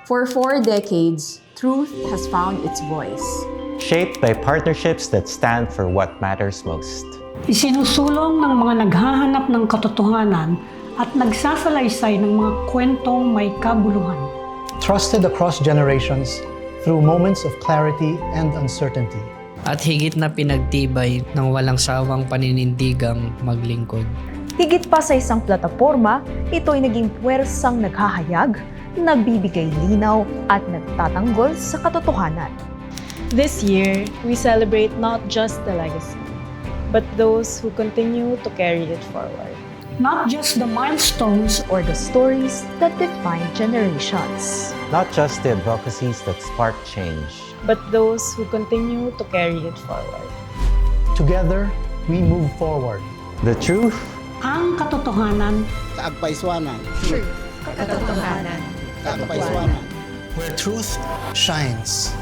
For 4 decades, truth has found its voice. Shaped by partnerships that stand for what matters most. Isinusulong ng mga naghahanap ng katotohanan at nagsasalaysay ng mga kwentong may kabuluhan. Trusted across generations through moments of clarity and uncertainty. At higit na pinagtibay ng walang sawang paninindigang maglingkod. Higit pa sa isang plataporma, ito'y naging puwersang naghahayag, nagbibigay linaw at nagtatanggol sa katotohanan. This year, we celebrate not just the legacy, but those who continue to carry it forward. Not just the milestones Or the stories that define generations. Not just the advocacies that spark change. But those who continue to carry it forward. Together, we move forward. The truth, ang katotohanan Kaagpaiswanan. Katotohanan. Kaagpaiswanan. Where truth shines.